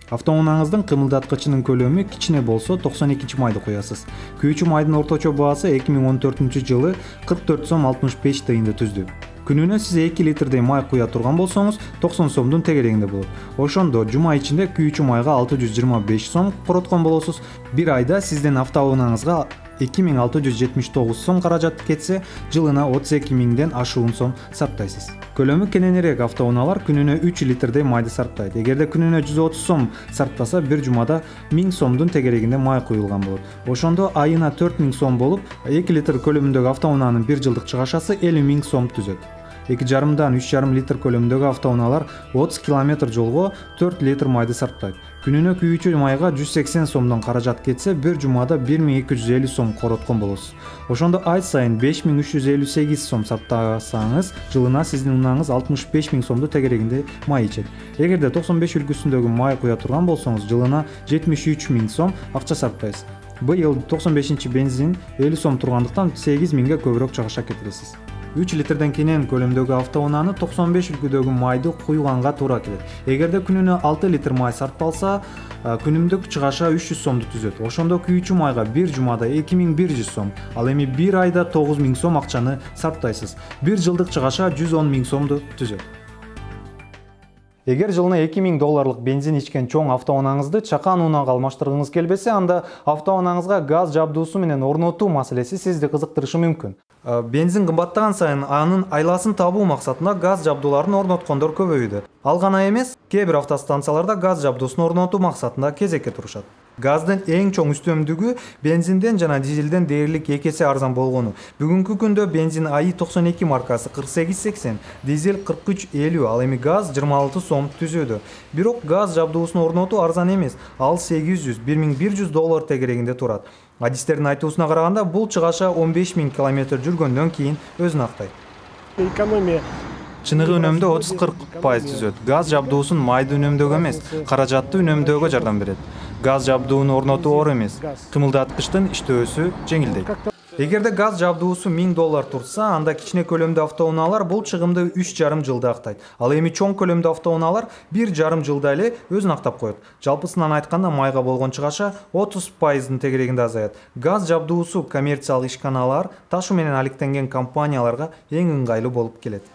Автоунааңыздын кымылдаткычынын көлөмү кичине болсо 92 майды коесуз. Күйүүчү майдын орточо баасы 2014-жылы 44 сом 65 тыйынды түздү. Күнүнө сиз 2 литрдей май куя турган болсоңуз 90 сомдун тегерегинде болот. Ошондо жума ичинде күйүүчү майга 625 сом короткон болосуз. Бир айда сиздин автоунааңызга 2679 сом каражат кетсе, жылына 32 миңден ашуун сом сарптайсыз. Көлөмү кененирээк автоунаалар күнүнө 3 литрдей майды сарптайт. Эгерде күнүнө 130 сом сарптаса, бир жумада 1000 сомдун тегерегинде май куюлган болот. Ошондо айына 4000 сом болуп, 2 литр көлөмүндөгү автоунаанын бир жылдык чыгашасы 50 миң сом түзөт. 2,5-дан 3,5 литр көлөмүндөгү автоунаалар 30 км жолго 4 литр майды сарптайт. Күнүнө күйүүчү майга 180 сомдон каражат кетсе, бир жумада 1250 сом короткон болосуз. Ошондо ай сайын 5358 сом сарптасаңыз, жылына сиздин унааңыз 65 миң сомду тегерегинде май ичет. Эгерде 95 үлгүсүндөгү май куя турган болсоңуз, жылына 73 миң сом акча сарптайсыз. Быйыл 95 бензин 50 сом тургандыктан 8 миңге көбүрөөк чыгаша кетиресиз. 3 литрден кенен көлөмдөгү автоунааны 95 үлгүдөгү майды куйганга туура келет. Эгерде күнүнө 6 литр май сарпталса, күнүмдүк чыгаша 300 сомду түзөт. Ошондо күйүүчү майга бир жумада 2100 сом, ал эми бир айда 9000 сом акчаны сарптайсыз. Бир жылдык чыгаша 110 миң сомду түзөт. Эгер жылына 2000 долларлык бензин ичкен чоң автоунааңызды чакан унаага алмаштыргыңыз келбесе, анда автоунааңызга газ жабдуусу менен орнотуу маселеси сизди кызыктырышы мүмкүн. Бензин кымбаттаган сайын анын айласын табуу максатында газ жабдууларын орноткондор көбөйүүдө. Ал гана эмес, кээ бир автостанцияларда газ жабдуусун орнотуу максатында кезекке турушат. Газдын эң чоң үстөмдүгү бензинден жана дизелден дээрлик 2 эсе арзан болгону. Бүгүнкү күндө бензин АИ-92 маркасы 48,80, дизель 43,50, ал эми газ 26 сом түзөдө. Бирок газ жабдуусун орнотуу арзан эмес. Ал 800-1100 доллар тегерегинде турат. Адистердин айтуусуна караганда, бул чыгаша 15 миң километр жүргөндөн кийин өзүн актайт. Чыныгы үнөмдө 30-40% түзөт. Газ жабдуусун майды үнөмдөөгө эмес, каражатты үнөмдөөгө жардам берет. Газ жабдууну орнотуу оор эмес, кымылдаткычтын иштөөсү жеңилдейт. Эгерде газ жабдуусу 1000 доллар турса, анда кичине көлөмдүү автоунаалар бул чыгымды 3,5 жылда актайт. Ал эми чоң көлөмдүү автоунаалар 1,5 жылда эле өзүн актап коет. Жалпысынан айтканда, майга болгон чыгаша 30%дын тегерегинде азаят. Газ жабдуусу коммерциялык ишканалар, ташуу менен алектенген компанияларга эң ыңгайлуу болуп келет.